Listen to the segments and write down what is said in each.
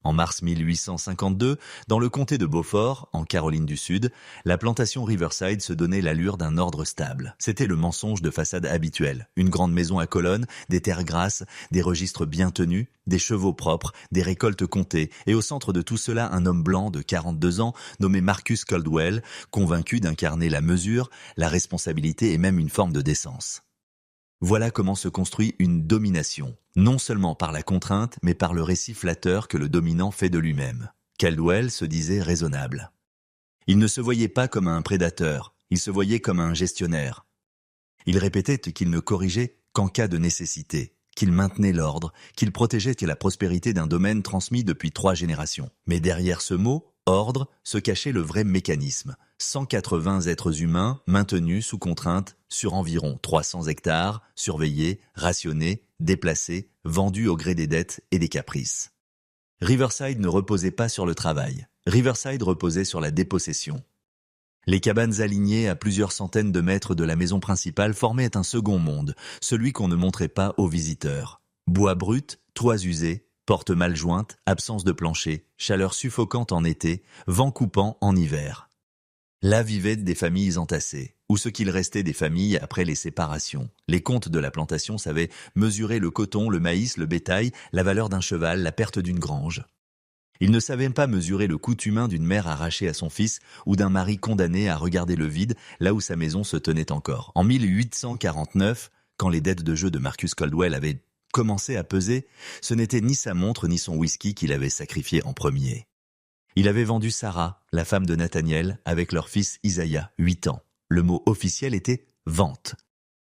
En mars 1852, dans le comté de Beaufort, en Caroline du Sud, la plantation Riverside se donnait l'allure d'un ordre stable. C'était le mensonge de façade habituel. Une grande maison à colonnes, des terres grasses, des registres bien tenus, des chevaux propres, des récoltes comptées, et au centre de tout cela un homme blanc de 42 ans, nommé Marcus Caldwell, convaincu d'incarner la mesure, la responsabilité et même une forme de décence. Voilà comment se construit une domination, non seulement par la contrainte, mais par le récit flatteur que le dominant fait de lui-même. Caldwell se disait raisonnable. Il ne se voyait pas comme un prédateur, il se voyait comme un gestionnaire. Il répétait qu'il ne corrigeait qu'en cas de nécessité, qu'il maintenait l'ordre, qu'il protégeait la prospérité d'un domaine transmis depuis 3 générations. Mais derrière ce mot, ordre, se cachait le vrai mécanisme. 180 êtres humains maintenus sous contrainte sur environ 300 hectares, surveillés, rationnés, déplacés, vendus au gré des dettes et des caprices. Riverside ne reposait pas sur le travail. Riverside reposait sur la dépossession. Les cabanes alignées à plusieurs centaines de mètres de la maison principale formaient un second monde, celui qu'on ne montrait pas aux visiteurs. Bois brut, toits usés, portes mal jointes, absence de plancher, chaleur suffocante en été, vent coupant en hiver. Là vivaient des familles entassées, ou ce qu'il restait des familles après les séparations. Les comtes de la plantation savaient mesurer le coton, le maïs, le bétail, la valeur d'un cheval, la perte d'une grange. Ils ne savaient pas mesurer le coût humain d'une mère arrachée à son fils ou d'un mari condamné à regarder le vide là où sa maison se tenait encore. En 1849, quand les dettes de jeu de Marcus Caldwell avaient commencé à peser, ce n'était ni sa montre ni son whisky qu'il avait sacrifié en premier. Il avait vendu Sarah, la femme de Nathaniel, avec leur fils Isaiah, 8 ans. Le mot officiel était « vente ».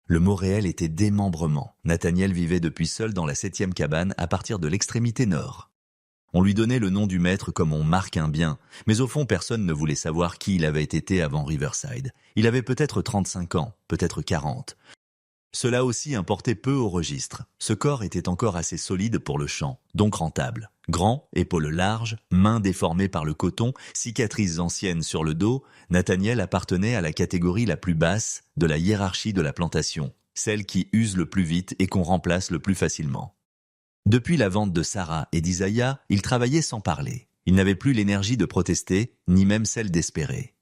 Le mot réel était « démembrement ». Nathaniel vivait depuis seul dans la 7e cabane à partir de l'extrémité nord. On lui donnait le nom du maître comme on marque un bien, mais au fond personne ne voulait savoir qui il avait été avant Riverside. Il avait peut-être 35 ans, peut-être 40. Cela aussi importait peu au registre. Ce corps était encore assez solide pour le champ, donc rentable. Grand, épaules larges, mains déformées par le coton, cicatrices anciennes sur le dos, Nathaniel appartenait à la catégorie la plus basse de la hiérarchie de la plantation, celle qui use le plus vite et qu'on remplace le plus facilement. Depuis la vente de Sarah et d'Isaiah, il travaillait sans parler. Il n'avait plus l'énergie de protester, ni même celle d'espérer.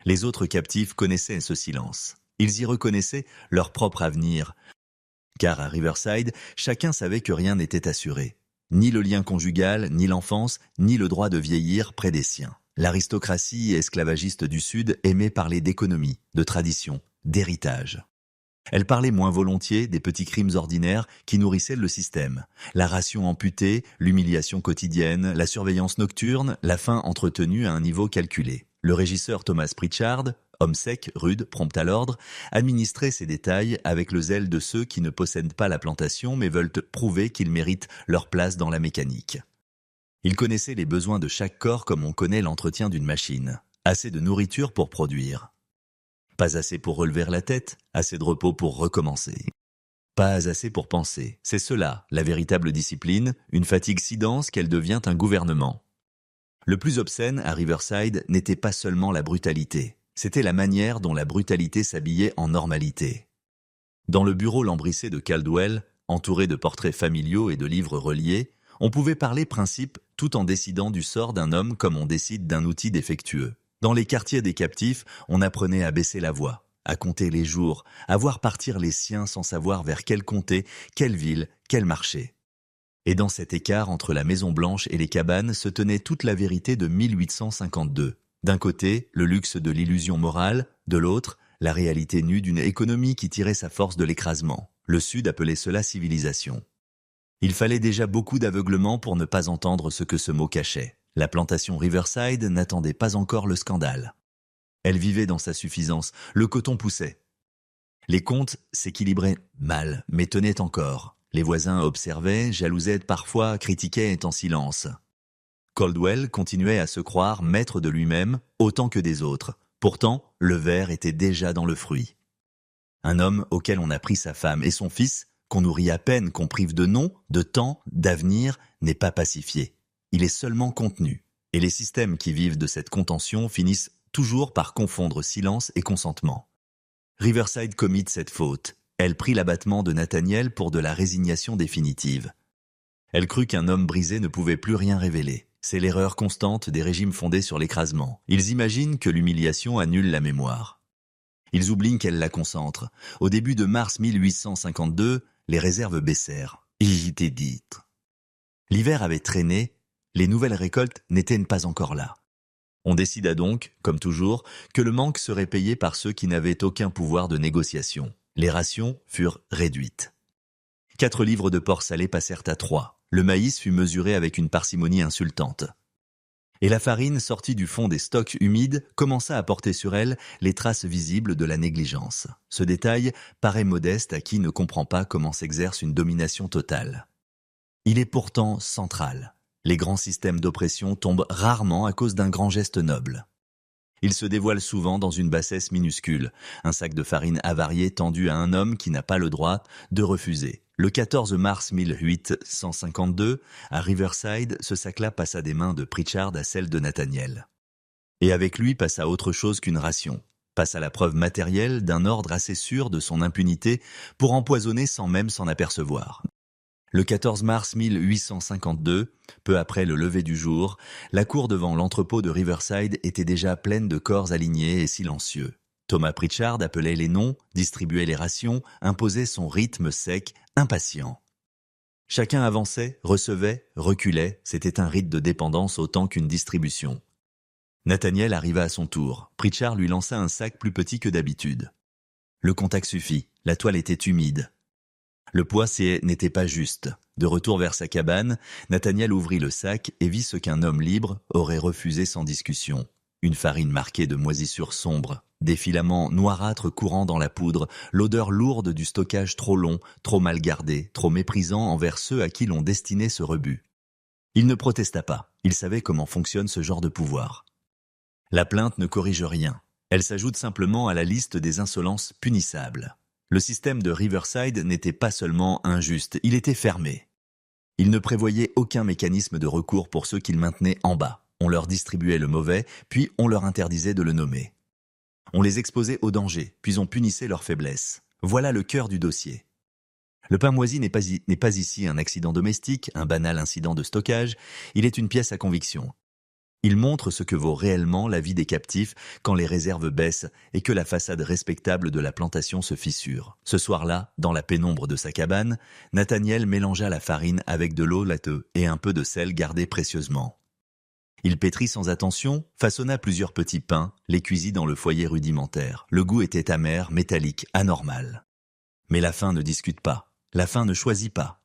Les autres captifs connaissaient ce silence. Ils y reconnaissaient leur propre avenir, car à Riverside, chacun savait que rien n'était assuré. Ni le lien conjugal, ni l'enfance, ni le droit de vieillir près des siens. L'aristocratie esclavagiste du Sud aimait parler d'économie, de tradition, d'héritage. Elle parlait moins volontiers des petits crimes ordinaires qui nourrissaient le système. La ration amputée, l'humiliation quotidienne, la surveillance nocturne, la faim entretenue à un niveau calculé. Le régisseur Thomas Pritchard, homme sec, rude, prompt à l'ordre, administrait ces détails avec le zèle de ceux qui ne possèdent pas la plantation mais veulent prouver qu'ils méritent leur place dans la mécanique. Il connaissait les besoins de chaque corps comme on connaît l'entretien d'une machine. Assez de nourriture pour produire. Pas assez pour relever la tête, assez de repos pour recommencer. Pas assez pour penser. C'est cela, la véritable discipline, une fatigue si dense qu'elle devient un gouvernement. Le plus obscène à Riverside n'était pas seulement la brutalité. C'était la manière dont la brutalité s'habillait en normalité. Dans le bureau lambrissé de Caldwell, entouré de portraits familiaux et de livres reliés, on pouvait parler principe tout en décidant du sort d'un homme comme on décide d'un outil défectueux. Dans les quartiers des captifs, on apprenait à baisser la voix, à compter les jours, à voir partir les siens sans savoir vers quel comté, quelle ville, quel marché. Et dans cet écart entre la Maison Blanche et les cabanes se tenait toute la vérité de 1852. D'un côté, le luxe de l'illusion morale, de l'autre, la réalité nue d'une économie qui tirait sa force de l'écrasement. Le Sud appelait cela civilisation. Il fallait déjà beaucoup d'aveuglement pour ne pas entendre ce que ce mot cachait. La plantation Riverside n'attendait pas encore le scandale. Elle vivait dans sa suffisance, le coton poussait. Les comptes s'équilibraient mal, mais tenaient encore. Les voisins observaient, jalousaient parfois, critiquaient en silence. Caldwell continuait à se croire maître de lui-même autant que des autres. Pourtant, le ver était déjà dans le fruit. Un homme auquel on a pris sa femme et son fils, qu'on nourrit à peine, qu'on prive de nom, de temps, d'avenir, n'est pas pacifié. Il est seulement contenu. Et les systèmes qui vivent de cette contention finissent toujours par confondre silence et consentement. Riverside commit cette faute. Elle prit l'abattement de Nathaniel pour de la résignation définitive. Elle crut qu'un homme brisé ne pouvait plus rien révéler. C'est l'erreur constante des régimes fondés sur l'écrasement. Ils imaginent que l'humiliation annule la mémoire. Ils oublient qu'elle la concentre. Au début de mars 1852, les réserves baissèrent. Il était dit. L'hiver avait traîné, les nouvelles récoltes n'étaient pas encore là. On décida donc, comme toujours, que le manque serait payé par ceux qui n'avaient aucun pouvoir de négociation. Les rations furent réduites. 4 livres de porc salé passèrent à 3. Le maïs fut mesuré avec une parcimonie insultante. Et la farine, sortie du fond des stocks humides, commença à porter sur elle les traces visibles de la négligence. Ce détail paraît modeste à qui ne comprend pas comment s'exerce une domination totale. Il est pourtant central. Les grands systèmes d'oppression tombent rarement à cause d'un grand geste noble. Ils se dévoilent souvent dans une bassesse minuscule, un sac de farine avarié tendu à un homme qui n'a pas le droit de refuser. Le 14 mars 1852, à Riverside, ce sac-là passa des mains de Pritchard à celles de Nathaniel. Et avec lui passa autre chose qu'une ration, passa la preuve matérielle d'un ordre assez sûr de son impunité pour empoisonner sans même s'en apercevoir. Le 14 mars 1852, peu après le lever du jour, la cour devant l'entrepôt de Riverside était déjà pleine de corps alignés et silencieux. Thomas Pritchard appelait les noms, distribuait les rations, imposait son rythme sec, impatient. Chacun avançait, recevait, reculait, c'était un rite de dépendance autant qu'une distribution. Nathaniel arriva à son tour. Pritchard lui lança un sac plus petit que d'habitude. Le contact suffit, la toile était humide. Le poids n'était pas juste. De retour vers sa cabane, Nathaniel ouvrit le sac et vit ce qu'un homme libre aurait refusé sans discussion. Une farine marquée de moisissures sombres, des filaments noirâtres courant dans la poudre, l'odeur lourde du stockage trop long, trop mal gardé, trop méprisant envers ceux à qui l'on destinait ce rebut. Il ne protesta pas, il savait comment fonctionne ce genre de pouvoir. La plainte ne corrige rien, elle s'ajoute simplement à la liste des insolences punissables. Le système de Riverside n'était pas seulement injuste, il était fermé. Il ne prévoyait aucun mécanisme de recours pour ceux qu'il maintenait en bas. On leur distribuait le mauvais, puis on leur interdisait de le nommer. On les exposait au danger, puis on punissait leur faiblesse. Voilà le cœur du dossier. Le pain moisi n'est pas ici un accident domestique, un banal incident de stockage, il est une pièce à conviction. Il montre ce que vaut réellement la vie des captifs quand les réserves baissent et que la façade respectable de la plantation se fissure. Ce soir-là, dans la pénombre de sa cabane, Nathaniel mélangea la farine avec de l'eau laiteuse et un peu de sel gardé précieusement. Il pétrit sans attention, façonna plusieurs petits pains, les cuisit dans le foyer rudimentaire. Le goût était amer, métallique, anormal. Mais la faim ne discute pas, la faim ne choisit pas.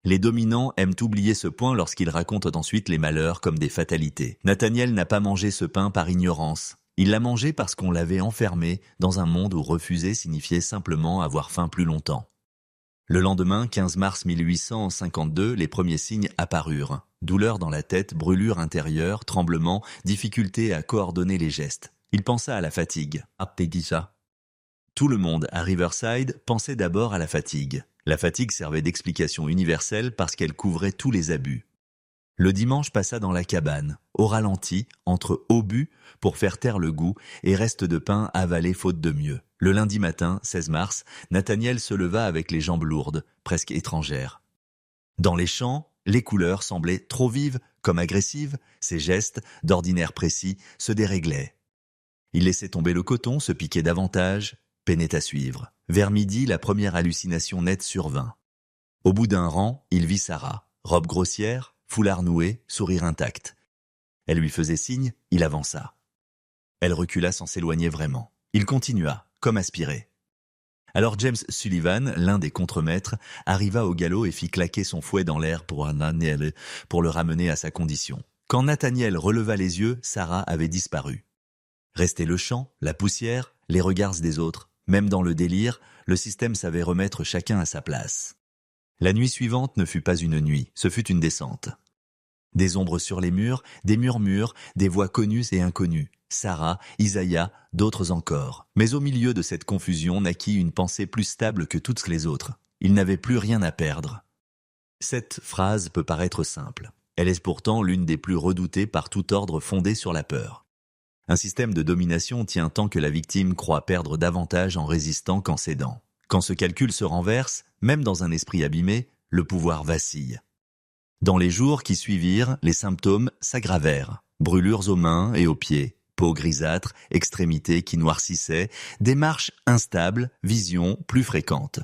Les dominants aiment oublier ce point lorsqu'ils racontent ensuite les malheurs comme des fatalités. Nathaniel n'a pas mangé ce pain par ignorance. Il l'a mangé parce qu'on l'avait enfermé dans un monde où refuser signifiait simplement avoir faim plus longtemps. Le lendemain, 15 mars 1852, les premiers signes apparurent. Douleur dans la tête, brûlure intérieure, tremblement, difficulté à coordonner les gestes. Il pensa à la fatigue. Tout le monde à Riverside pensait d'abord à la fatigue. La fatigue servait d'explication universelle parce qu'elle couvrait tous les abus. Le dimanche passa dans la cabane, au ralenti, entre obus pour faire taire le goût et reste de pain avalé faute de mieux. Le lundi matin, 16 mars, Nathaniel se leva avec les jambes lourdes, presque étrangères. Dans les champs, les couleurs semblaient trop vives comme agressives, ses gestes, d'ordinaire précis, se déréglaient. Il laissait tomber le coton, se piquait davantage, peinait à suivre. Vers midi, la première hallucination nette survint. Au bout d'un rang, il vit Sarah, robe grossière, foulard noué, sourire intact. Elle lui faisait signe, il avança. Elle recula sans s'éloigner vraiment. Il continua, comme aspiré. Alors James Sullivan, l'un des contremaîtres, arriva au galop et fit claquer son fouet dans l'air pour le ramener à sa condition. Quand Nathaniel releva les yeux, Sarah avait disparu. Restait le chant, la poussière, les regards des autres. Même dans le délire, le système savait remettre chacun à sa place. La nuit suivante ne fut pas une nuit, ce fut une descente. Des ombres sur les murs, des murmures, des voix connues et inconnues. Sarah, Isaiah, d'autres encore. Mais au milieu de cette confusion naquit une pensée plus stable que toutes les autres. Il n'avait plus rien à perdre. Cette phrase peut paraître simple. Elle est pourtant l'une des plus redoutées par tout ordre fondé sur la peur. Un système de domination tient tant que la victime croit perdre davantage en résistant qu'en cédant. Quand ce calcul se renverse, même dans un esprit abîmé, le pouvoir vacille. Dans les jours qui suivirent, les symptômes s'aggravèrent. Brûlures aux mains et aux pieds, peau grisâtre, extrémités qui noircissaient, démarches instables, visions plus fréquentes.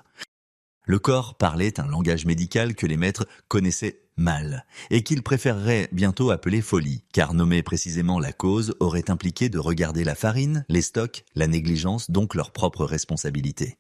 Le corps parlait un langage médical que les maîtres connaissaient mal, et qu'ils préféreraient bientôt appeler folie, car nommer précisément la cause aurait impliqué de regarder la farine, les stocks, la négligence, donc leur propre responsabilité.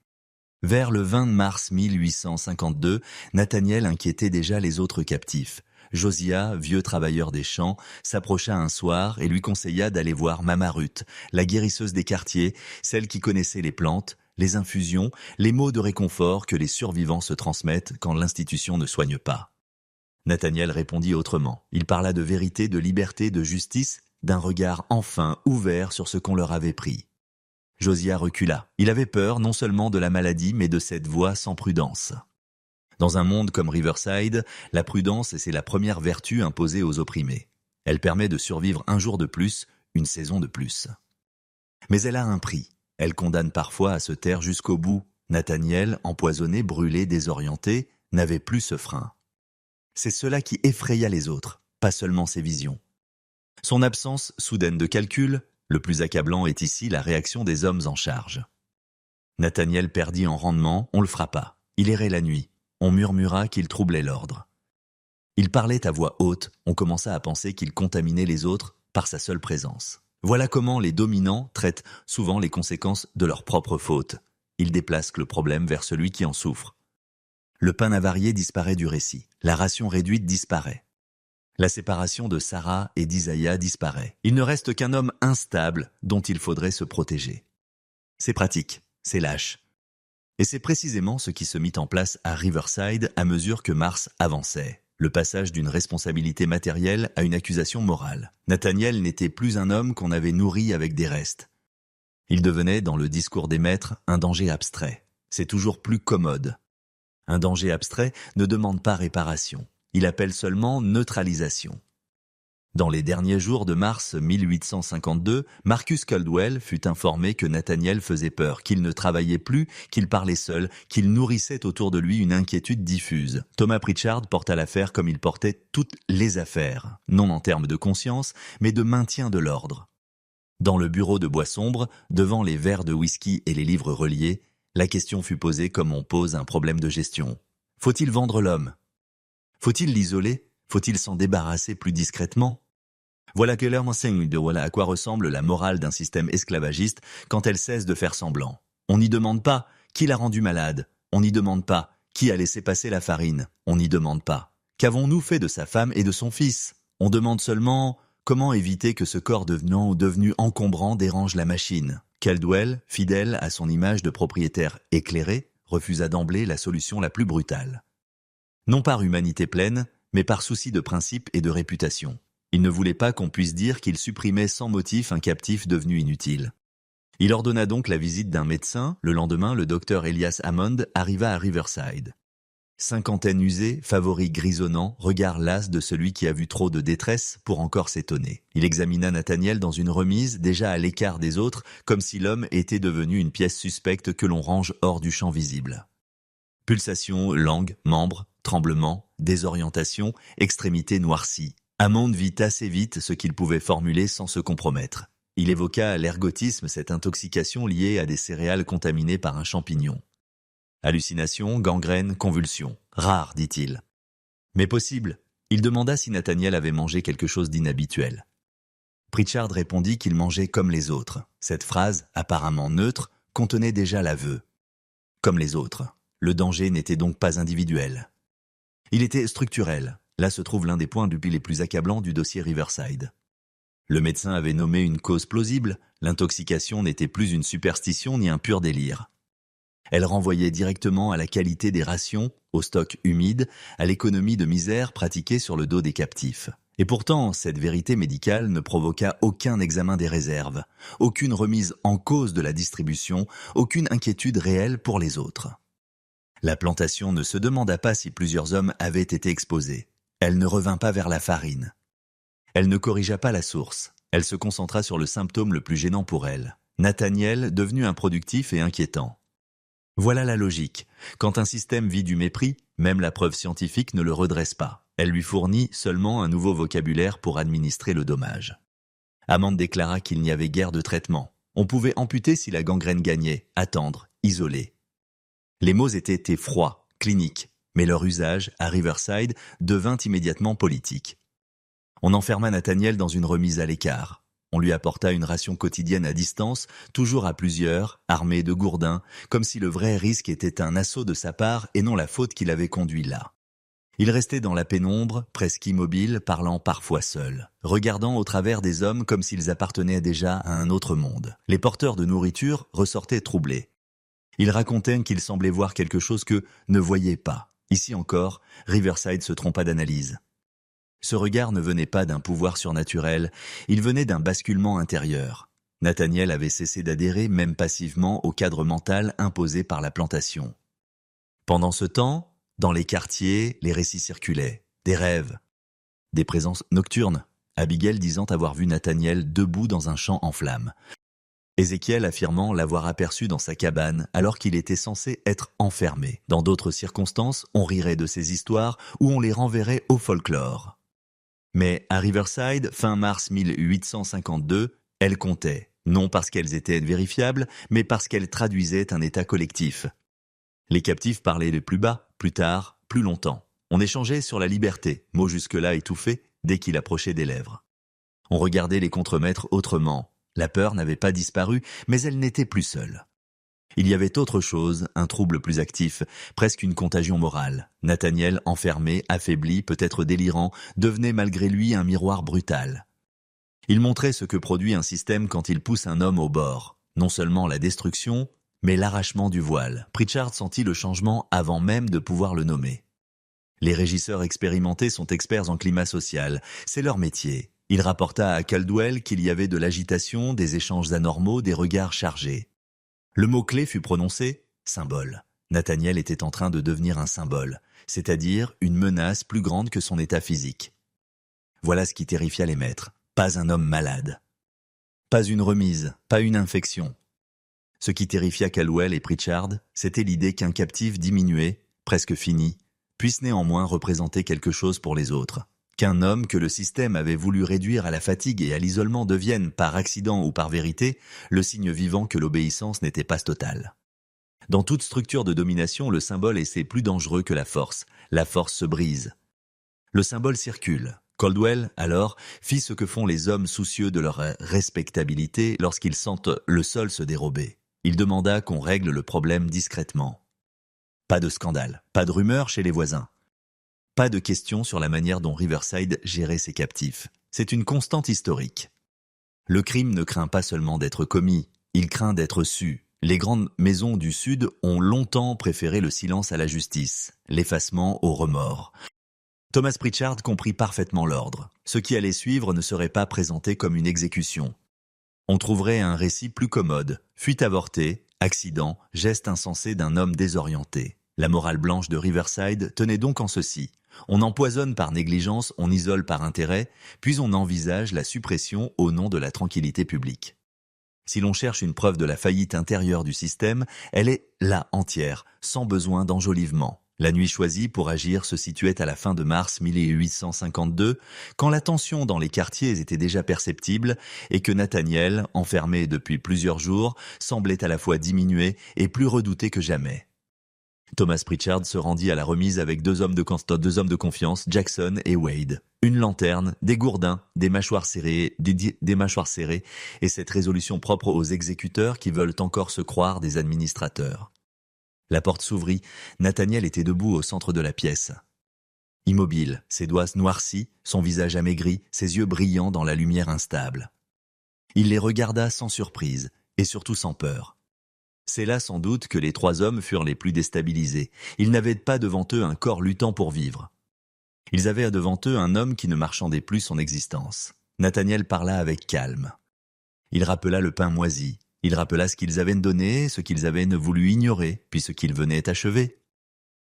Vers le 20 mars 1852, Nathaniel inquiétait déjà les autres captifs. Josiah, vieux travailleur des champs, s'approcha un soir et lui conseilla d'aller voir Mama Ruth, la guérisseuse des quartiers, celle qui connaissait les plantes, les infusions, les mots de réconfort que les survivants se transmettent quand l'institution ne soigne pas. Nathaniel répondit autrement. Il parla de vérité, de liberté, de justice, d'un regard enfin ouvert sur ce qu'on leur avait pris. Josiah recula. Il avait peur non seulement de la maladie, mais de cette voie sans prudence. Dans un monde comme Riverside, la prudence, c'est la première vertu imposée aux opprimés. Elle permet de survivre un jour de plus, une saison de plus. Mais elle a un prix. Elle condamne parfois à se taire jusqu'au bout. Nathaniel, empoisonné, brûlé, désorienté, n'avait plus ce frein. C'est cela qui effraya les autres, pas seulement ses visions. Son absence soudaine de calcul, le plus accablant est ici la réaction des hommes en charge. Nathaniel perdit en rendement, on le frappa. Il errait la nuit. On murmura qu'il troublait l'ordre. Il parlait à voix haute, on commença à penser qu'il contaminait les autres par sa seule présence. Voilà comment les dominants traitent souvent les conséquences de leur propre faute. Ils déplacent le problème vers celui qui en souffre. Le pain avarié disparaît du récit. La ration réduite disparaît. La séparation de Sarah et d'Isaiah disparaît. Il ne reste qu'un homme instable dont il faudrait se protéger. C'est pratique, c'est lâche. Et c'est précisément ce qui se mit en place à Riverside à mesure que Mars avançait. Le passage d'une responsabilité matérielle à une accusation morale. Nathaniel n'était plus un homme qu'on avait nourri avec des restes. Il devenait, dans le discours des maîtres, un danger abstrait. C'est toujours plus commode. Un danger abstrait ne demande pas réparation. Il appelle seulement neutralisation. Dans les derniers jours de mars 1852, Marcus Caldwell fut informé que Nathaniel faisait peur, qu'il ne travaillait plus, qu'il parlait seul, qu'il nourrissait autour de lui une inquiétude diffuse. Thomas Pritchard porta l'affaire comme il portait toutes les affaires, non en termes de conscience, mais de maintien de l'ordre. Dans le bureau de bois sombre, devant les verres de whisky et les livres reliés, la question fut posée comme on pose un problème de gestion. Faut-il vendre l'homme ? Faut-il l'isoler ? Faut-il s'en débarrasser plus discrètement ? Voilà que l'heure m'enseigne de voilà à quoi ressemble la morale d'un système esclavagiste quand elle cesse de faire semblant. On n'y demande pas qui l'a rendu malade. On n'y demande pas qui a laissé passer la farine. On n'y demande pas qu'avons-nous fait de sa femme et de son fils. On demande seulement comment éviter que ce corps devenu encombrant dérange la machine. Caldwell, fidèle à son image de propriétaire éclairé, refusa d'emblée la solution la plus brutale. Non par humanité pleine, mais par souci de principe et de réputation. Il ne voulait pas qu'on puisse dire qu'il supprimait sans motif un captif devenu inutile. Il ordonna donc la visite d'un médecin. Le lendemain, le docteur Elias Hammond arriva à Riverside. Cinquantaine usée, favori grisonnant, regard las de celui qui a vu trop de détresse pour encore s'étonner. Il examina Nathaniel dans une remise, déjà à l'écart des autres, comme si l'homme était devenu une pièce suspecte que l'on range hors du champ visible. Pulsations, langue, membres, tremblements, désorientation, extrémités noircies. Hammond vit assez vite ce qu'il pouvait formuler sans se compromettre. Il évoqua l'ergotisme, cette intoxication liée à des céréales contaminées par un champignon. Hallucinations, gangrène, convulsions. Rare, dit-il. Mais possible. Il demanda si Nathaniel avait mangé quelque chose d'inhabituel. Pritchard répondit qu'il mangeait comme les autres. Cette phrase, apparemment neutre, contenait déjà l'aveu. Comme les autres. Le danger n'était donc pas individuel. Il était structurel. Là se trouve l'un des points les plus accablants du dossier Riverside. Le médecin avait nommé une cause plausible. L'intoxication n'était plus une superstition ni un pur délire. Elle renvoyait directement à la qualité des rations, au stock humide, à l'économie de misère pratiquée sur le dos des captifs. Et pourtant, cette vérité médicale ne provoqua aucun examen des réserves, aucune remise en cause de la distribution, aucune inquiétude réelle pour les autres. La plantation ne se demanda pas si plusieurs hommes avaient été exposés. Elle ne revint pas vers la farine. Elle ne corrigea pas la source. Elle se concentra sur le symptôme le plus gênant pour elle. Nathaniel, devenu improductif et inquiétant. Voilà la logique. Quand un système vit du mépris, même la preuve scientifique ne le redresse pas. Elle lui fournit seulement un nouveau vocabulaire pour administrer le dommage. Amande déclara qu'il n'y avait guère de traitement. On pouvait amputer si la gangrène gagnait, attendre, isoler. Les mots étaient froids, cliniques, mais leur usage, à Riverside, devint immédiatement politique. On enferma Nathaniel dans une remise à l'écart. On lui apporta une ration quotidienne à distance, toujours à plusieurs, armée de gourdins, comme si le vrai risque était un assaut de sa part et non la faute qui l'avait conduit là. Il restait dans la pénombre, presque immobile, parlant parfois seul, regardant au travers des hommes comme s'ils appartenaient déjà à un autre monde. Les porteurs de nourriture ressortaient troublés. Il racontait qu'il semblait voir quelque chose que ne voyait pas. Ici encore, Riverside se trompa d'analyse. Ce regard ne venait pas d'un pouvoir surnaturel, il venait d'un basculement intérieur. Nathaniel avait cessé d'adhérer, même passivement, au cadre mental imposé par la plantation. Pendant ce temps, dans les quartiers, les récits circulaient, des rêves, des présences nocturnes, Abigail disant avoir vu Nathaniel debout dans un champ en flammes. Ézéchiel affirmant l'avoir aperçu dans sa cabane alors qu'il était censé être enfermé. Dans d'autres circonstances, on rirait de ces histoires ou on les renverrait au folklore. Mais à Riverside, fin mars 1852, elles comptaient, non parce qu'elles étaient vérifiables, mais parce qu'elles traduisaient un état collectif. Les captifs parlaient le plus bas, plus tard, plus longtemps. On échangeait sur la liberté, mot jusque-là étouffé, dès qu'il approchait des lèvres. On regardait les contremaîtres autrement. La peur n'avait pas disparu, mais elle n'était plus seule. Il y avait autre chose, un trouble plus actif, presque une contagion morale. Nathaniel, enfermé, affaibli, peut-être délirant, devenait malgré lui un miroir brutal. Il montrait ce que produit un système quand il pousse un homme au bord. Non seulement la destruction, mais l'arrachement du voile. Pritchard sentit le changement avant même de pouvoir le nommer. Les régisseurs expérimentés sont experts en climat social, c'est leur métier. Il rapporta à Caldwell qu'il y avait de l'agitation, des échanges anormaux, des regards chargés. Le mot-clé fut prononcé « symbole ». Nathaniel était en train de devenir un symbole, c'est-à-dire une menace plus grande que son état physique. Voilà ce qui terrifia les maîtres. Pas un homme malade. Pas une remise, pas une infection. Ce qui terrifia Caldwell et Pritchard, c'était l'idée qu'un captif diminué, presque fini, puisse néanmoins représenter quelque chose pour les autres. Qu'un homme que le système avait voulu réduire à la fatigue et à l'isolement devienne, par accident ou par vérité, le signe vivant que l'obéissance n'était pas totale. Dans toute structure de domination, le symbole est plus dangereux que la force. La force se brise. Le symbole circule. Caldwell, alors, fit ce que font les hommes soucieux de leur respectabilité lorsqu'ils sentent le sol se dérober. Il demanda qu'on règle le problème discrètement. Pas de scandale, pas de rumeurs chez les voisins. Pas de questions sur la manière dont Riverside gérait ses captifs. C'est une constante historique. Le crime ne craint pas seulement d'être commis, il craint d'être su. Les grandes maisons du Sud ont longtemps préféré le silence à la justice, l'effacement au remords. Thomas Pritchard comprit parfaitement l'ordre. Ce qui allait suivre ne serait pas présenté comme une exécution. On trouverait un récit plus commode, fuite avortée, accident, geste insensé d'un homme désorienté. La morale blanche de Riverside tenait donc en ceci. On empoisonne par négligence, on isole par intérêt, puis on envisage la suppression au nom de la tranquillité publique. Si l'on cherche une preuve de la faillite intérieure du système, elle est là entière, sans besoin d'enjolivement. La nuit choisie pour agir se situait à la fin de mars 1852, quand la tension dans les quartiers était déjà perceptible et que Nathaniel, enfermé depuis plusieurs jours, semblait à la fois diminuer et plus redouté que jamais. Thomas Pritchard se rendit à la remise avec deux hommes de confiance, Jackson et Wade. Une lanterne, des gourdins, des mâchoires serrées et cette résolution propre aux exécuteurs qui veulent encore se croire des administrateurs. La porte s'ouvrit, Nathaniel était debout au centre de la pièce. Immobile, ses doigts noircis, son visage amaigri, ses yeux brillants dans la lumière instable. Il les regarda sans surprise et surtout sans peur. C'est là sans doute que les trois hommes furent les plus déstabilisés. Ils n'avaient pas devant eux un corps luttant pour vivre. Ils avaient devant eux un homme qui ne marchandait plus son existence. Nathaniel parla avec calme. Il rappela le pain moisi. Il rappela ce qu'ils avaient donné, ce qu'ils avaient voulu ignorer, puis ce qu'ils venaient achever.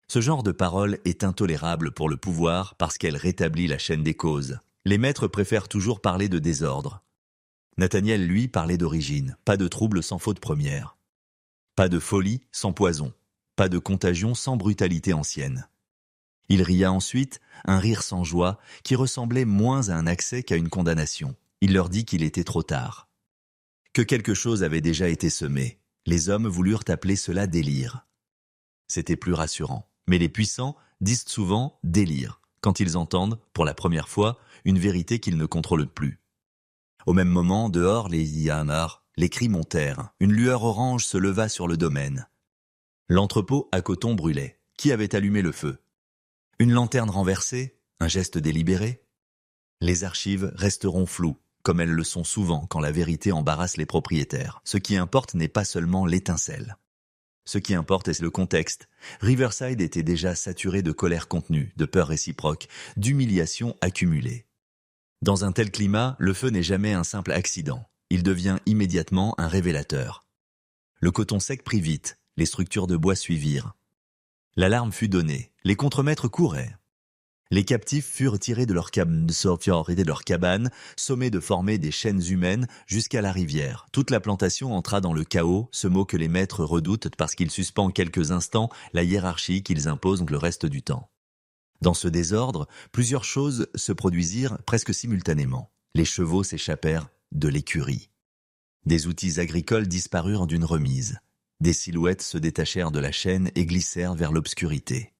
Ce genre de parole est intolérable pour le pouvoir parce qu'elle rétablit la chaîne des causes. Les maîtres préfèrent toujours parler de désordre. Nathaniel, lui, parlait d'origine, pas de trouble sans faute première. Pas de folie sans poison, pas de contagion sans brutalité ancienne. Il ria ensuite, un rire sans joie, qui ressemblait moins à un accès qu'à une condamnation. Il leur dit qu'il était trop tard. Que quelque chose avait déjà été semé. Les hommes voulurent appeler cela délire. C'était plus rassurant. Mais les puissants disent souvent délire, quand ils entendent, pour la première fois, une vérité qu'ils ne contrôlent plus. Au même moment, dehors, les cris montèrent. Une lueur orange se leva sur le domaine. L'entrepôt à coton brûlait. Qui avait allumé le feu? Une lanterne renversée? Un geste délibéré? Les archives resteront floues, comme elles le sont souvent quand la vérité embarrasse les propriétaires. Ce qui importe n'est pas seulement l'étincelle. Ce qui importe est le contexte. Riverside était déjà saturé de colère contenue, de peur réciproque, d'humiliation accumulée. Dans un tel climat, le feu n'est jamais un simple accident. Il devient immédiatement un révélateur. Le coton sec prit vite, les structures de bois suivirent. L'alarme fut donnée, les contremaîtres couraient. Les captifs furent tirés de leur cabane, sommés de former des chaînes humaines jusqu'à la rivière. Toute la plantation entra dans le chaos, ce mot que les maîtres redoutent parce qu'il suspend quelques instants la hiérarchie qu'ils imposent le reste du temps. Dans ce désordre, plusieurs choses se produisirent presque simultanément. Les chevaux s'échappèrent de l'écurie. Des outils agricoles disparurent d'une remise. Des silhouettes se détachèrent de la chaîne et glissèrent vers l'obscurité.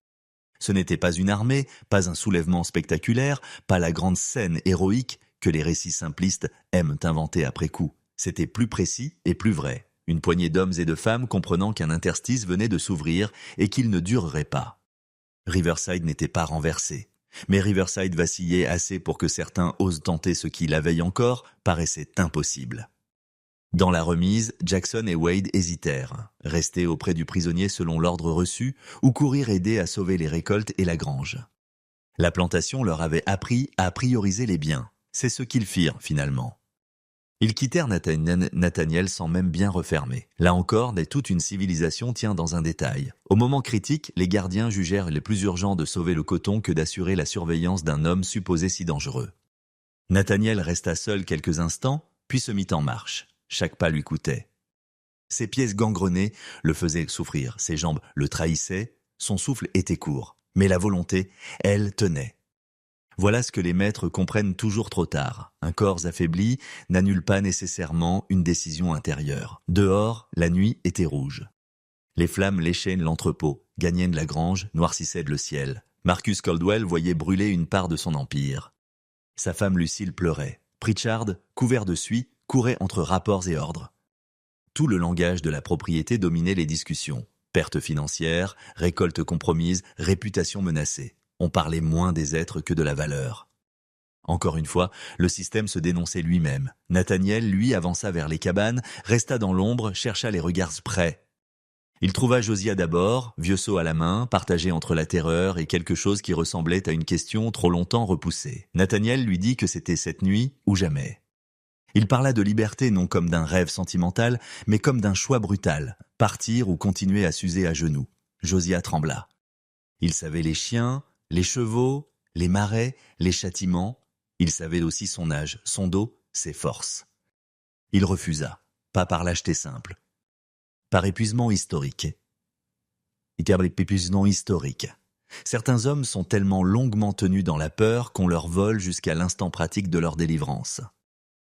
Ce n'était pas une armée, pas un soulèvement spectaculaire, pas la grande scène héroïque que les récits simplistes aiment inventer après coup. C'était plus précis et plus vrai. Une poignée d'hommes et de femmes comprenant qu'un interstice venait de s'ouvrir et qu'il ne durerait pas. Riverside n'était pas renversé. Mais Riverside vacillait assez pour que certains osent tenter ce qui, la veille encore, paraissait impossible. Dans la remise, Jackson et Wade hésitèrent, rester auprès du prisonnier selon l'ordre reçu ou courir aider à sauver les récoltes et la grange. La plantation leur avait appris à prioriser les biens. C'est ce qu'ils firent finalement. Ils quittèrent Nathaniel sans même bien refermer. Là encore, toute une civilisation tient dans un détail. Au moment critique, les gardiens jugèrent le plus urgent de sauver le coton que d'assurer la surveillance d'un homme supposé si dangereux. Nathaniel resta seul quelques instants, puis se mit en marche. Chaque pas lui coûtait. Ses pieds gangrenés le faisaient souffrir, ses jambes le trahissaient, son souffle était court. Mais la volonté, elle, tenait. Voilà ce que les maîtres comprennent toujours trop tard. Un corps affaibli n'annule pas nécessairement une décision intérieure. Dehors, la nuit était rouge. Les flammes léchaient l'entrepôt, gagnaient la grange, noircissaient le ciel. Marcus Caldwell voyait brûler une part de son empire. Sa femme Lucille pleurait. Pritchard, couvert de suie, courait entre rapports et ordres. Tout le langage de la propriété dominait les discussions. Pertes financières, récoltes compromises, réputation menacée. On parlait moins des êtres que de la valeur. Encore une fois, le système se dénonçait lui-même. Nathaniel, lui, avança vers les cabanes, resta dans l'ombre, chercha les regards prêts. Il trouva Josiah d'abord, vieux seau à la main, partagé entre la terreur et quelque chose qui ressemblait à une question trop longtemps repoussée. Nathaniel lui dit que c'était cette nuit ou jamais. Il parla de liberté non comme d'un rêve sentimental, mais comme d'un choix brutal, partir ou continuer à s'user à genoux. Josiah trembla. Il savait les chiens, les chevaux, les marais, les châtiments. Il savait aussi son âge, son dos, ses forces. Il refusa, pas par lâcheté simple, par épuisement historique. Certains hommes sont tellement longuement tenus dans la peur qu'on leur vole jusqu'à l'instant pratique de leur délivrance.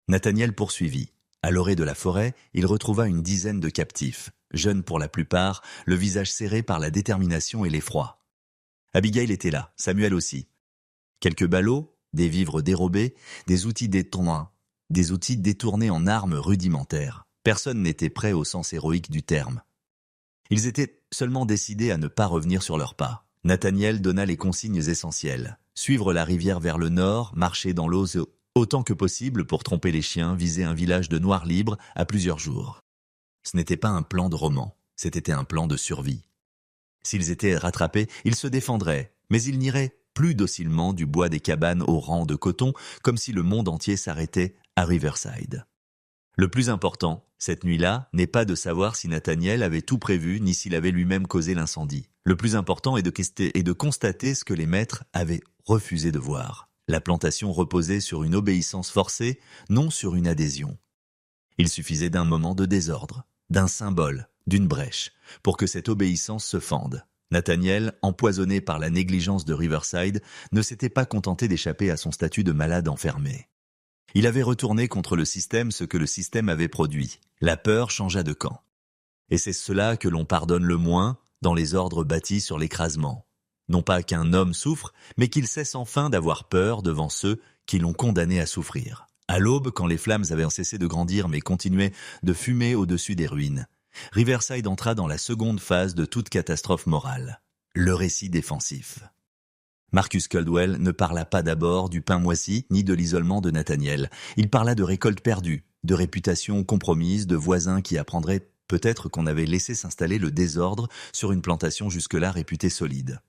Nathaniel poursuivit. À l'orée de la forêt, il retrouva une dizaine de captifs, jeunes pour la plupart, le visage serré par la détermination et l'effroi. Abigail était là, Samuel aussi. Quelques ballots, des vivres dérobés, des outils détournés en armes rudimentaires. Personne n'était prêt au sens héroïque du terme. Ils étaient seulement décidés à ne pas revenir sur leurs pas. Nathaniel donna les consignes essentielles. Suivre la rivière vers le nord, marcher dans l'eau autant que possible pour tromper les chiens, viser un village de noirs libres à plusieurs jours. Ce n'était pas un plan de roman, c'était un plan de survie. S'ils étaient rattrapés, ils se défendraient, mais ils n'iraient plus docilement du bois des cabanes au rang de coton, comme si le monde entier s'arrêtait à Riverside. Le plus important, cette nuit-là, n'est pas de savoir si Nathaniel avait tout prévu, ni s'il avait lui-même causé l'incendie. Le plus important est de constater ce que les maîtres avaient refusé de voir. La plantation reposait sur une obéissance forcée, non sur une adhésion. Il suffisait d'un moment de désordre, d'un symbole, d'une brèche, pour que cette obéissance se fende. Nathaniel, empoisonné par la négligence de Riverside, ne s'était pas contenté d'échapper à son statut de malade enfermé. Il avait retourné contre le système ce que le système avait produit. La peur changea de camp. Et c'est cela que l'on pardonne le moins dans les ordres bâtis sur l'écrasement. Non pas qu'un homme souffre, mais qu'il cesse enfin d'avoir peur devant ceux qui l'ont condamné à souffrir. À l'aube, quand les flammes avaient cessé de grandir mais continuaient de fumer au-dessus des ruines, Riverside entra dans la seconde phase de toute catastrophe morale, le récit défensif. Marcus Caldwell ne parla pas d'abord du pain moisi ni de l'isolement de Nathaniel. Il parla de récoltes perdues, de réputations compromises, de voisins qui apprendraient peut-être qu'on avait laissé s'installer le désordre sur une plantation jusque-là réputée solide.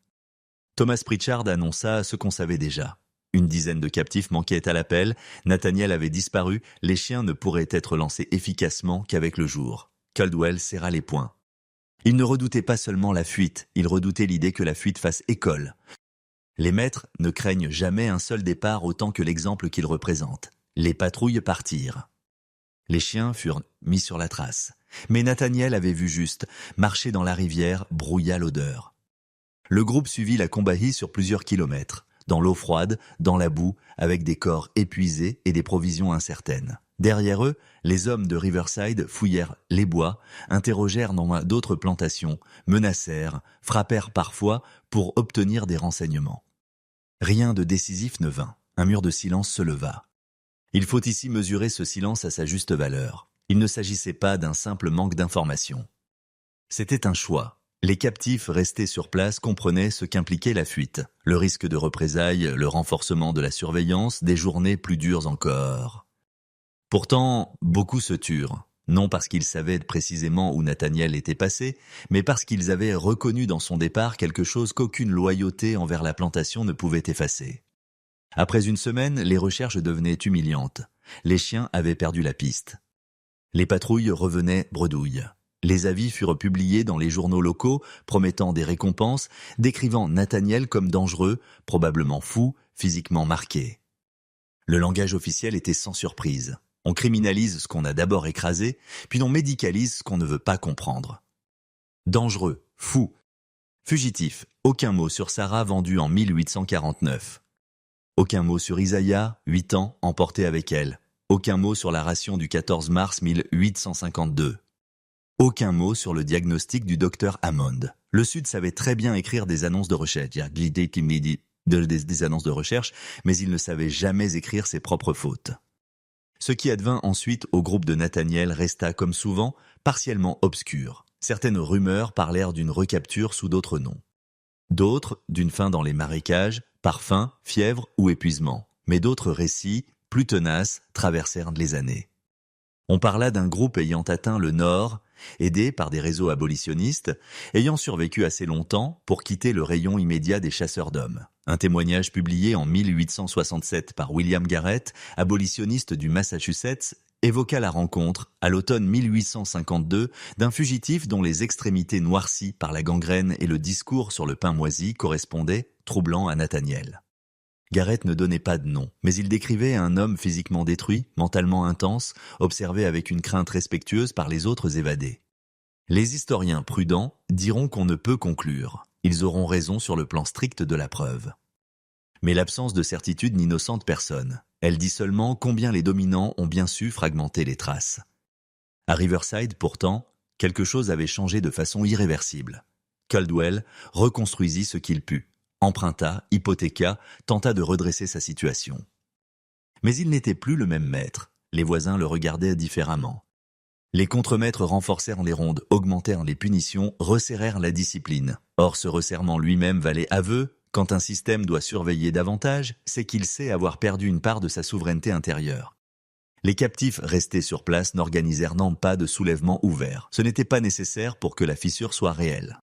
Thomas Pritchard annonça ce qu'on savait déjà. Une dizaine de captifs manquaient à l'appel, Nathaniel avait disparu, les chiens ne pourraient être lancés efficacement qu'avec le jour. Caldwell serra les poings. Il ne redoutait pas seulement la fuite, il redoutait l'idée que la fuite fasse école. Les maîtres ne craignent jamais un seul départ autant que l'exemple qu'ils représentent. Les patrouilles partirent. Les chiens furent mis sur la trace. Mais Nathaniel avait vu juste, marcher dans la rivière brouilla l'odeur. Le groupe suivit la Combahee sur plusieurs kilomètres, dans l'eau froide, dans la boue, avec des corps épuisés et des provisions incertaines. Derrière eux, les hommes de Riverside fouillèrent les bois, interrogèrent dans d'autres plantations, menacèrent, frappèrent parfois pour obtenir des renseignements. Rien de décisif ne vint. Un mur de silence se leva. Il faut ici mesurer ce silence à sa juste valeur. Il ne s'agissait pas d'un simple manque d'information. C'était un choix. Les captifs restés sur place comprenaient ce qu'impliquait la fuite, le risque de représailles, le renforcement de la surveillance, des journées plus dures encore. Pourtant, beaucoup se turent, non parce qu'ils savaient précisément où Nathaniel était passé, mais parce qu'ils avaient reconnu dans son départ quelque chose qu'aucune loyauté envers la plantation ne pouvait effacer. Après une semaine, les recherches devenaient humiliantes. Les chiens avaient perdu la piste. Les patrouilles revenaient bredouilles. Les avis furent publiés dans les journaux locaux, promettant des récompenses, décrivant Nathaniel comme dangereux, probablement fou, physiquement marqué. Le langage officiel était sans surprise. On criminalise ce qu'on a d'abord écrasé, puis on médicalise ce qu'on ne veut pas comprendre. Dangereux, fou, fugitif, aucun mot sur Sarah vendue en 1849. Aucun mot sur Isaiah, 8 ans, emporté avec elle. Aucun mot sur la ration du 14 mars 1852. Aucun mot sur le diagnostic du docteur Hammond. Le Sud savait très bien écrire des annonces de recherche. Des annonces de recherche, mais il ne savait jamais écrire ses propres fautes. Ce qui advint ensuite au groupe de Nathaniel resta, comme souvent, partiellement obscur. Certaines rumeurs parlèrent d'une recapture sous d'autres noms. D'autres, d'une faim dans les marécages, par faim, fièvre ou épuisement. Mais d'autres récits, plus tenaces, traversèrent les années. On parla d'un groupe ayant atteint le Nord, aidé par des réseaux abolitionnistes, ayant survécu assez longtemps pour quitter le rayon immédiat des chasseurs d'hommes. Un témoignage publié en 1867 par William Garrett, abolitionniste du Massachusetts, évoqua la rencontre, à l'automne 1852, d'un fugitif dont les extrémités noircies par la gangrène et le discours sur le pain moisi correspondaient, troublant à Nathaniel. Garrett ne donnait pas de nom, mais il décrivait un homme physiquement détruit, mentalement intense, observé avec une crainte respectueuse par les autres évadés. Les historiens prudents diront qu'on ne peut conclure. Ils auront raison sur le plan strict de la preuve. Mais l'absence de certitude n'innocente personne. Elle dit seulement combien les dominants ont bien su fragmenter les traces. À Riverside, pourtant, quelque chose avait changé de façon irréversible. Caldwell reconstruisit ce qu'il put, emprunta, hypothéqua, tenta de redresser sa situation. Mais il n'était plus le même maître. Les voisins le regardaient différemment. Les contremaîtres renforcèrent les rondes, augmentèrent les punitions, resserrèrent la discipline. Or, ce resserrement lui-même valait aveu. Quand un système doit surveiller davantage, c'est qu'il sait avoir perdu une part de sa souveraineté intérieure. Les captifs restés sur place n'organisèrent non pas de soulèvement ouvert. Ce n'était pas nécessaire pour que la fissure soit réelle.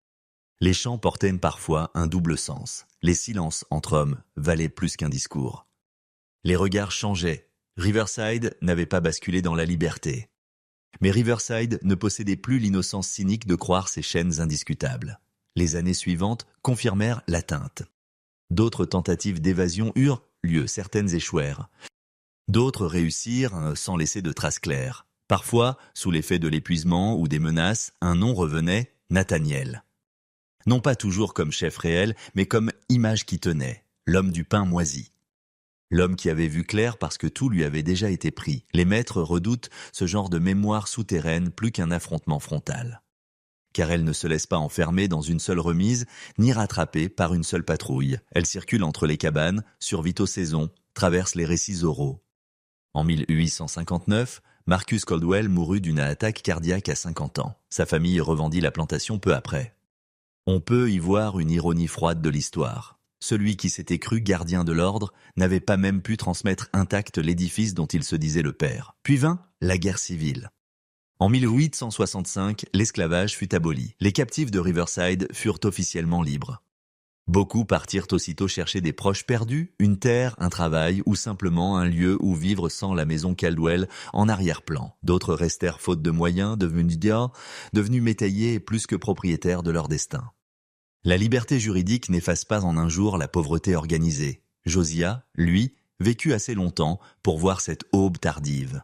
Les chants portaient parfois un double sens. Les silences entre hommes valaient plus qu'un discours. Les regards changeaient. Riverside n'avait pas basculé dans la liberté. Mais Riverside ne possédait plus l'innocence cynique de croire ses chaînes indiscutables. Les années suivantes confirmèrent l'atteinte. D'autres tentatives d'évasion eurent lieu, certaines échouèrent. D'autres réussirent sans laisser de traces claires. Parfois, sous l'effet de l'épuisement ou des menaces, un nom revenait, Nathaniel. Non pas toujours comme chef réel, mais comme image qui tenait, l'homme du pain moisi. L'homme qui avait vu clair parce que tout lui avait déjà été pris. Les maîtres redoutent ce genre de mémoire souterraine plus qu'un affrontement frontal. Car elle ne se laisse pas enfermer dans une seule remise, ni rattraper par une seule patrouille. Elle circule entre les cabanes, survit aux saisons, traverse les récits oraux. En 1859, Marcus Caldwell mourut d'une attaque cardiaque à 50 ans. Sa famille revendit la plantation peu après. On peut y voir une ironie froide de l'histoire. Celui qui s'était cru gardien de l'ordre n'avait pas même pu transmettre intact l'édifice dont il se disait le père. Puis vint la guerre civile. En 1865, l'esclavage fut aboli. Les captifs de Riverside furent officiellement libres. Beaucoup partirent aussitôt chercher des proches perdus, une terre, un travail ou simplement un lieu où vivre sans la maison Caldwell en arrière-plan. D'autres restèrent faute de moyens, devenus métayers et plus que propriétaires de leur destin. La liberté juridique n'efface pas en un jour la pauvreté organisée. Josiah, lui, vécut assez longtemps pour voir cette aube tardive.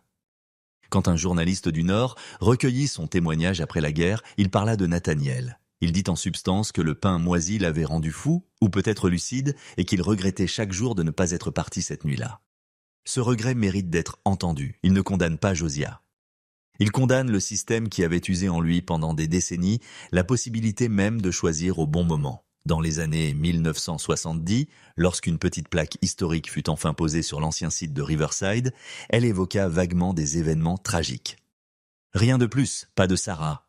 Quand un journaliste du Nord recueillit son témoignage après la guerre, il parla de Nathaniel. Il dit en substance que le pain moisi l'avait rendu fou, ou peut-être lucide, et qu'il regrettait chaque jour de ne pas être parti cette nuit-là. Ce regret mérite d'être entendu. Il ne condamne pas Josiah. Il condamne le système qui avait usé en lui pendant des décennies la possibilité même de choisir au bon moment. Dans les années 1970, lorsqu'une petite plaque historique fut enfin posée sur l'ancien site de Riverside, elle évoqua vaguement des événements tragiques. Rien de plus, pas de Sarah,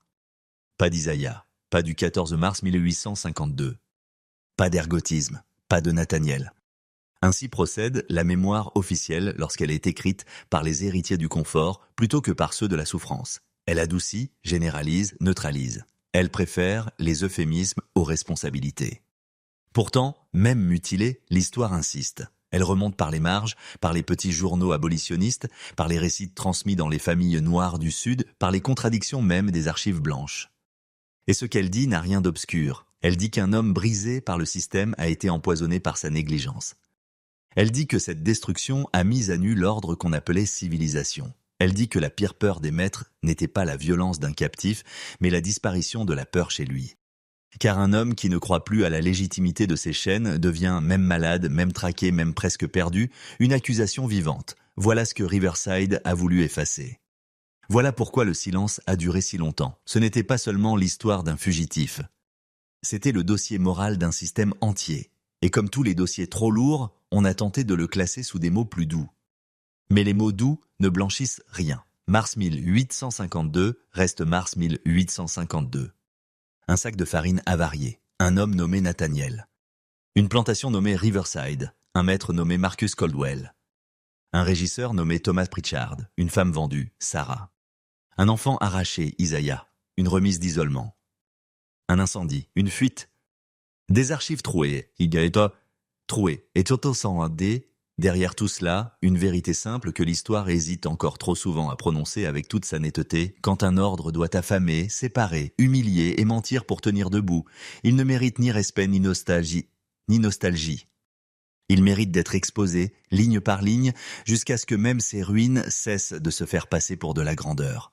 pas d'Isaiah, pas du 14 mars 1852, pas d'ergotisme, pas de Nathaniel. Ainsi procède la mémoire officielle lorsqu'elle est écrite par les héritiers du confort plutôt que par ceux de la souffrance. Elle adoucit, généralise, neutralise. Elle préfère les euphémismes aux responsabilités. Pourtant, même mutilée, l'histoire insiste. Elle remonte par les marges, par les petits journaux abolitionnistes, par les récits transmis dans les familles noires du Sud, par les contradictions même des archives blanches. Et ce qu'elle dit n'a rien d'obscur. Elle dit qu'un homme brisé par le système a été empoisonné par sa négligence. Elle dit que cette destruction a mis à nu l'ordre qu'on appelait civilisation. Elle dit que la pire peur des maîtres n'était pas la violence d'un captif, mais la disparition de la peur chez lui. Car un homme qui ne croit plus à la légitimité de ses chaînes devient, même malade, même traqué, même presque perdu, une accusation vivante. Voilà ce que Riverside a voulu effacer. Voilà pourquoi le silence a duré si longtemps. Ce n'était pas seulement l'histoire d'un fugitif. C'était le dossier moral d'un système entier. Et comme tous les dossiers trop lourds, on a tenté de le classer sous des mots plus doux. Mais les mots doux ne blanchissent rien. Mars 1852 reste mars 1852. Un sac de farine avarié, un homme nommé Nathaniel. Une plantation nommée Riverside, un maître nommé Marcus Caldwell. Un régisseur nommé Thomas Pritchard, une femme vendue, Sarah. Un enfant arraché, Isaiah, une remise d'isolement. Un incendie, une fuite. Des archives trouées, il y a été trouées, et tout sans un dé. Derrière tout cela, une vérité simple que l'histoire hésite encore trop souvent à prononcer avec toute sa netteté. Quand un ordre doit affamer, séparer, humilier et mentir pour tenir debout, il ne mérite ni respect ni nostalgie. Il mérite d'être exposé, ligne par ligne, jusqu'à ce que même ses ruines cessent de se faire passer pour de la grandeur.